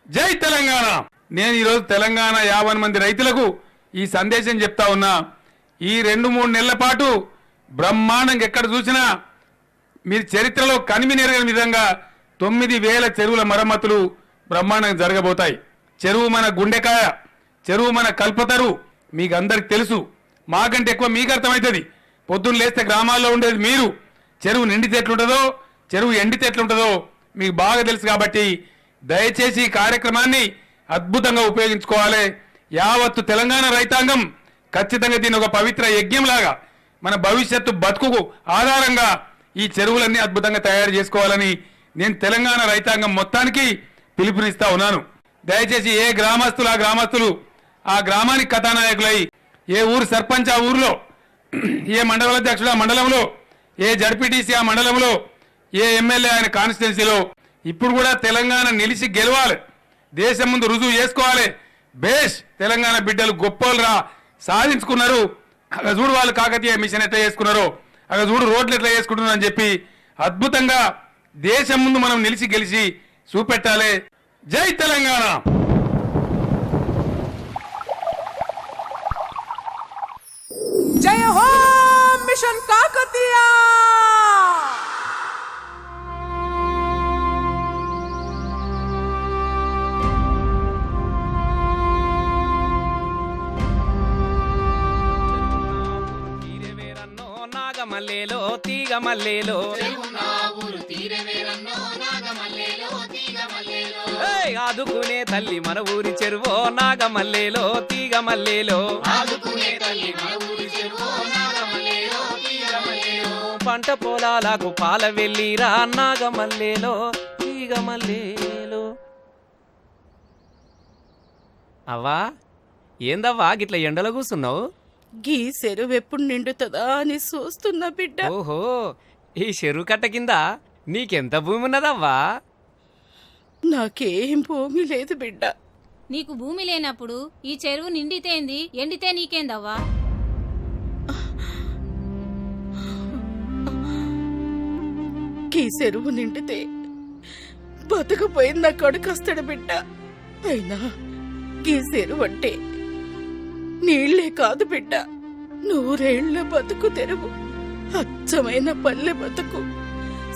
జై తెలంగాణ. నేను ఈరోజు తెలంగాణ 50 మంది రైతులకు ఈ సందేశం చెప్తా ఉన్నా. ఈ 2-3 నెలల పాటు బ్రహ్మాండంగా ఎక్కడ చూసినా మీరు చరిత్రలో కనిమినెరగని విధంగా 9000 చెరువుల మరమ్మతులు బ్రహ్మాండంగా జరగబోతాయి. చెరువు మన గుండెకాయ, చెరువు మన కల్పతరు. మీకు అందరికి తెలుసు, మాకంటే ఎక్కువ మీకు అర్థమవుతుంది. పొద్దున్న లేస్తే గ్రామాల్లో ఉండేది మీరు. చెరువు నిండితే ఎట్లుంటుందో, చెరువు ఎండితే ఎట్లుంటుందో మీకు బాగా తెలుసు. కాబట్టి దయచేసి ఈ కార్యక్రమాన్ని అద్భుతంగా ఉపయోగించుకోవాలి. యావత్తు తెలంగాణ రైతాంగం ఖచ్చితంగా దీని ఒక పవిత్ర యజ్ఞంలాగా మన భవిష్యత్తు బతుకుకు ఆధారంగా ఈ చెరువులన్నీ అద్భుతంగా తయారు చేసుకోవాలని నేను తెలంగాణ రైతాంగం మొత్తానికి పిలుపునిస్తా ఉన్నాను. దయచేసి ఏ గ్రామస్తులు ఆ గ్రామానికి కథానాయకులై, ఏ ఊరు సర్పంచ్ ఆ ఊరిలో, ఏ మండల అధ్యక్షుడు ఆ మండలంలో, ఏ జడ్పీటీసీ ఆ మండలంలో, ఏ ఎమ్మెల్యే ఆయన కాన్స్టిట్యున్సీలో ఇప్పుడు కూడా తెలంగాణ నిలిచి గెలవాలి, దేశం ముందు రుజువు చేసుకోవాలి. బేష్ తెలంగాణ బిడ్డలు గొప్పలురా, సాధించుకున్నారు. అక్కడ చూడు వాళ్ళు కాకతీయ మిషన్ ఎట్లా చేసుకున్నారో, అక్కడ చూడు రోడ్లు ఎట్లా చేసుకుంటున్నారు అని చెప్పి అద్భుతంగా దేశం ముందు మనం నిలిచి గెలిచి చూపెట్టాలి. జై తెలంగాణ. జై హో మిషన్ కాకతీయ. మల్లేలో తీగ మల్లేలో ఆదుకునే తల్లి మన ఊరి చెరువో నాగమల్లేలో తీగ మల్లేలో పంట పొలాలకు పాల వెళ్ళిరా నాగమల్లేలో తీగ మల్లేలో. అవ్వా ఏందవ్వా గిట్ల ఎండలో కూసున్నావు? గీ చెరువు ఎప్పుడు నిండుతుందా అని చూస్తున్నా బిడ్డ. ఓహో, ఈ చెరువు కట్ట కింద నీకెంత భూమి ఉన్నదవ్వా? నాకేం భూమి లేదు బిడ్డ. నీకు భూమి లేనప్పుడు ఈ చెరువు నిండితేంది, ఎండితే నీకేందవ్వా? గీ చెరువు నిండితే బతుకుపోయింది నా కొడుకు వస్తాడు బిడ్డ. అయినా గీ చెరువు అంటే నీళ్లే కాదు బిడ్డ, 100 ఏళ్ల బతుకు తెరువు, అచ్చమైన పల్లె బతుకు,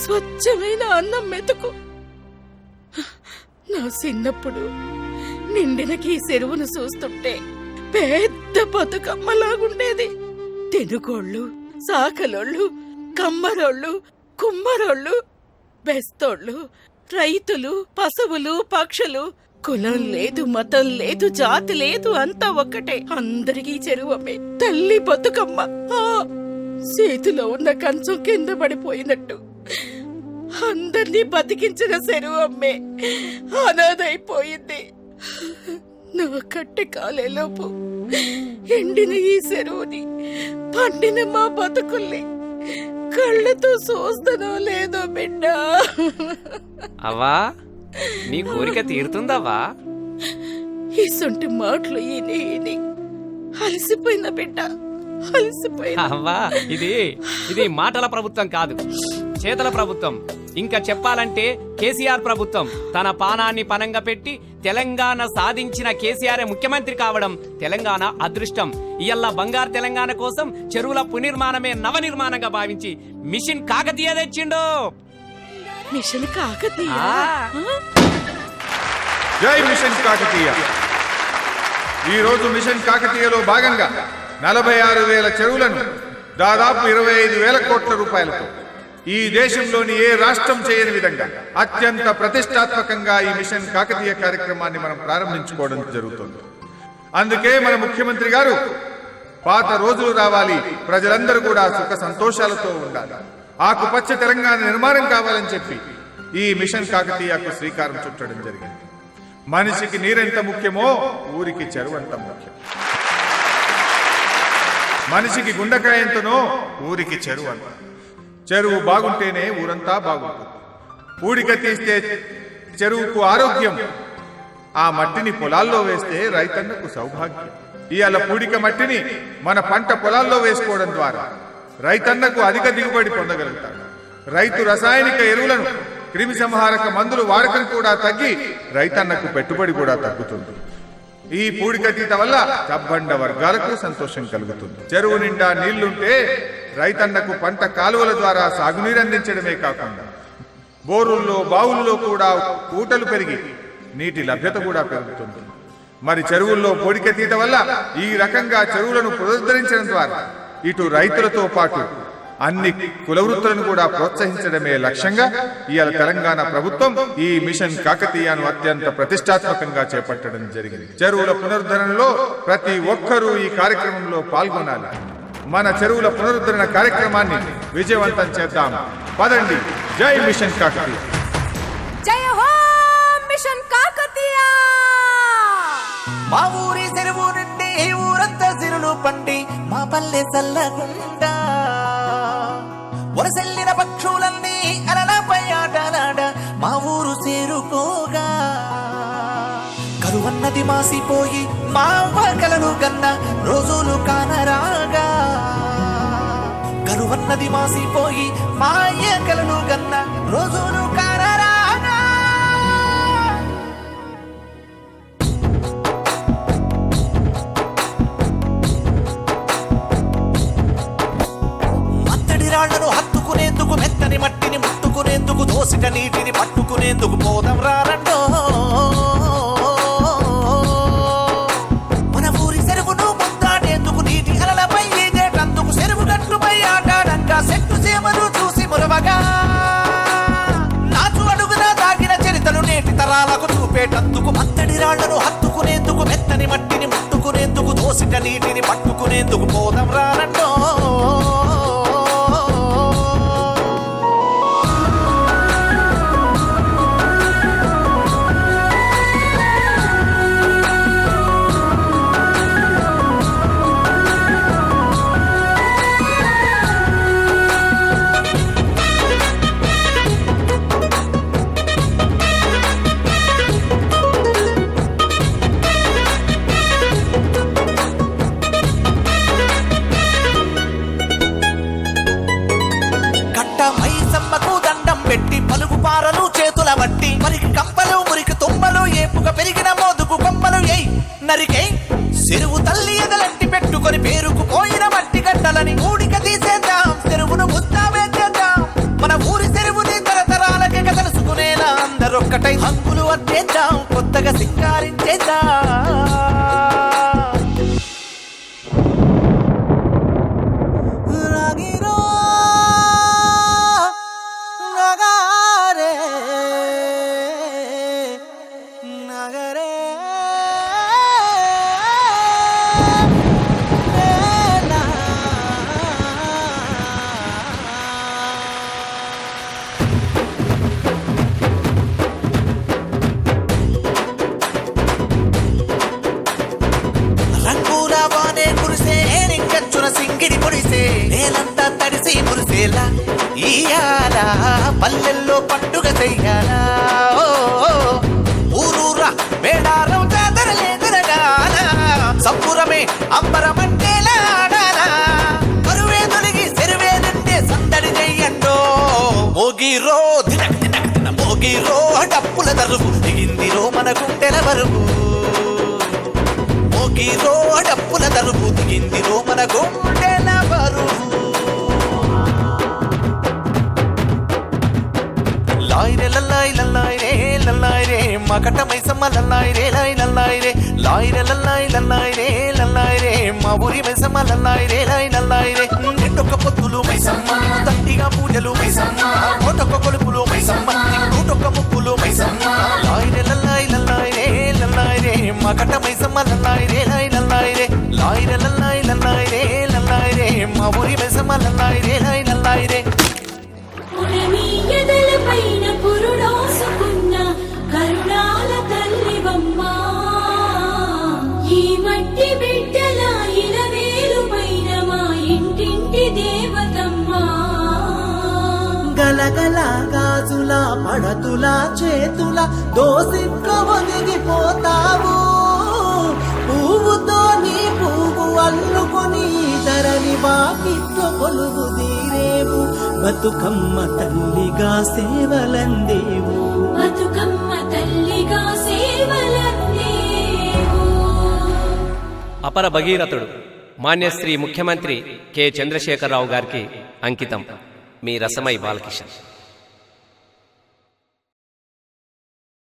స్వచ్ఛమైన అన్నం మెతుకు. నా చిన్నప్పుడు నిండిన ఈ చెరువును చూస్తుంటే పెద్ద బతుకమ్మలాగుండేది. తెనుగోళ్ళు, సాకలోళ్ళు, కమ్మరోళ్ళు, కుమ్మరోళ్ళు, బెస్తోళ్ళు, రైతులు, పశువులు, పక్షులు, కులం లేదు, మతం లేదు, జాతి లేదు, అంతా ఒక్కటే. అందరికీ చెరువమ్మే తల్లి బతుకమ్మ. చేతిలో ఉన్న కంచం కింద పడిపోయినట్టు అందరినీ బతికించిన చెరువమ్మే అనాథైపోయింది. నా కట్టె కాలేలోపు ఎండిన ఈ చెరువుని, పండిన మా బతుకుల్ని కళ్ళతో చూస్తానో లేదో బిడ్డ. అవ్వా నీ కోరిక తీరుతుందవ్వా? ఇసొంటి మాటలు ఈని అలసిపోయిన బిడ్డ, అలసిపోయిన. అవ్వా ఇది మాటల ప్రభుత్వం కాదు, చేతల ప్రభుత్వం. ఇంకా చెప్పాలంటే కేసీఆర్ ప్రభుత్వం. తన పానాన్ని పనంగా పెట్టి తెలంగాణ సాధించిన కేసీఆర్ ముఖ్యమంత్రి కావడం తెలంగాణ అదృష్టం. ఇయల్ల బంగారు తెలంగాణ కోసం చెరువుల పునర్నిర్మాణమే నవనిర్మాణంగా భావించి మిషన్ కాకతీయ తెచ్చిండు. మిషన్ కాకతీయ. జై మిషన్ కాకతీయ. ఈ రోజు మిషన్ కాకతీయలో భాగంగా 46,000 చెరువులను దాదాపు 25,000 కోట్ల రూపాయలతో ఈ దేశంలోని ఏ రాష్ట్రం చేయని విధంగా అత్యంత ప్రతిష్టాత్మకంగా ఈ మిషన్ కాకతీయ కార్యక్రమాన్ని మనం ప్రారంభించుకోవడం జరుగుతుంది. అందుకే మన ముఖ్యమంత్రి గారు పాత రోజులు రావాలి, ప్రజలందరూ కూడా సుఖ సంతోషాలతో ఉండాలి, ఆకుపచ్చ తెలంగాణ నిర్మాణం కావాలని చెప్పి ఈ మిషన్ కాకతీయకు శ్రీకారం చుట్టడం జరిగింది. మనిషికి నీరెంత ముఖ్యమో ఊరికి చెరువు అంత ముఖ్యం. మనిషికి గుండెకాయ ఎంతనో ఊరికి చెరువు అంత. చెరువు బాగుంటేనే ఊరంతా బాగుంటుంది. పూడిక తీస్తే చెరువుకు ఆరోగ్యం, ఆ మట్టిని పొలాల్లో వేస్తే రైతన్నకు సౌభాగ్యం. ఇవాళ పూడిక మట్టిని మన పంట పొలాల్లో వేసుకోవడం ద్వారా రైతన్నకు అధిక దిగుబడి పొందగలుగుతాడు. రైతు రసాయనిక ఎరువులను క్రిమి సంహారక మందులు వాడకం కూడా తగ్గి రైతన్నకు పెట్టుబడి కూడా తగ్గుతుంది. ఈ పూడికతీత వల్ల చబ్బండ వర్గాలకు సంతోషం కలుగుతుంది. చెరువు నిండా నీళ్లుంటే రైతన్నకు పంట కాలువల ద్వారా సాగునీరు అందించడమే కాకుండా బోరుల్లో బావుల్లో కూడా ఊటలు పెరిగి నీటి లభ్యత కూడా పెరుగుతుంది. మరి చెరువుల్లో పూడికతీత వల్ల ఈ రకంగా చెరువులను పునరుద్ధరించడం ద్వారా ఇటు రైతులతో పాటు అన్ని కుల వృత్తులను కూడా ప్రోత్సహించడమే లక్ష్యంగా ఇవాళ తెలంగాణ ప్రభుత్వం ఈ మిషన్ కాకతీయను అత్యంత ప్రతిష్టాత్మకంగా చేపట్టడం జరిగింది. చెరువుల పునరుద్ధరణలో ప్రతి ఒక్కరూ ఈ కార్యక్రమంలో పాల్గొనాలి. మన చెరువుల పునరుద్ధరణ కార్యక్రమాన్ని విజయవంతం చేద్దాం. పదండి. జై మిషన్ కాకతీయ. జయ హో మిషన్ కాకతీయ. మా ఊరి చెరువు నుండి ఊరంతా సిరులు పండి మా పల్లె చల్లగుండా వరసెల్లిన పక్షులన్నీ అలలపై ఆటలాడ మా ఊరు చేరుకోగా కరువన్నది మాసిపోయి మా కలలు కన్నా రోజులు కానరాగా కరువన్నది మాసిపోయి మా కలలు కన్నా రోజులు కానరాగా రాళ్లను హత్తుకునేందుకు మెత్తని మట్టిని ముట్టుకునేందుకు దోసిట నీటిని పట్టుకునేందుకు పోదాం రారండో మన ఊరి చెరువును ముందాడేందుకు నీటి అలలపై ఈదేటందుకు చెరువు గట్టుపై ఆటాడంగా చెట్టు చేమలు చూసి మురవగా నాచు అడుగున దాగిన చరితలు నేటి తరాలకు చూపేటందుకు మత్తడి రాళ్లను హత్తుకునేందుకు మెత్తని మట్టిని ముట్టుకునేందుకు దోసిట నీటిని పట్టుకునేందుకు పోదాం రారండో పెట్టి పలుగు పారలు చేతుల బట్టి మరికి కంపలు మురికి తుమ్మలు ఏపుగా పెరిగిన మోదుకు కొమ్మలు ఎయ్ నరికే చెరువు తల్లి ఎదలంటి పెట్టుకొని పేరుకు పోయిన మట్టి గడ్డలని ఊడిక తీసేద్దాం చెరువును ముద్దా వేద్దాం మన ఊరి చెరువుని తరతరాలకే తెలుసుకునేలా అందరొక్కటై హంగులు అద్దేద్దాం కొత్తగా సింగారించేద్దాం సింగిడి మురిసే నేలంతా తడిసి మురిసేలా ఇయాల పల్లెల్లో పండుగ చెయ్యాలా ఊరూరా మేడారం జాతరలే జరగాల సంపురమే అంబరమంటేలా ఆడాలా కరువే తొలిగి చెరువే నిండే సందడి చెయ్యండో మోగిరో దినక్ దినక్ దిన మోగిరో డప్పుల దరువు దిగిందిరో మన గుండెల బరువు మోగిరో డప్పుల దరువు దిగిందిరో మన గుండెల బరువు లాయిరే లల్లాయి లల్లాయి రే లల్లాయి రే మకట మైసమ్మ లల్లాయి రే లాయి లల్లాయి రే లాయిరే లల్లాయి లల్లాయి రే లల్లాయి రే మా ఊరి మైసమ్మ లల్లాయి రే లాయి లల్లాయి రే నిండొక్క పొత్తులు మైసమ్మ దండిగా పూజలు మైసమ్మ కోటొక్క కొలుపులు మైసమ్మ నూటొక్క ముప్పులు మైసమ్మ లాయిరే లల్లాయి లల్లాయి రే లల్లాయి రే మకట మైసమ్మ లల్లాయి రే లాయి లల్లాయి రే లాయిరే లల్లాయి లల్లాయి రే లల్లాయి రే మా ఊరి మైసమ్మ లల్లాయి రే లాయి లల్లాయి రే పైన పురుడోసుకున్న కరుణాల తల్లివమ్మ ఈ మట్టి బిడ్డల ఇలవేలు పైన మా ఇంటింటి దేవతమ్మ గలగల గాజుల పడతుల చేతుల దోసిట్లో ఒదిగిపోతావు పువ్వుతో నీ పువ్వు అల్లుకొని ధరణి వాకిట్లో కొలువు తీరేవు బతుకమ్మ తల్లిగా సేవలందేవు బతుకమ్మ తల్లిగా సేవలందేవు. అపర భగీరథుడు మాన్యశ్రీ ముఖ్యమంత్రి కె చంద్రశేఖరరావు గారికి అంకితం మీ రసమై బాలకిషన్.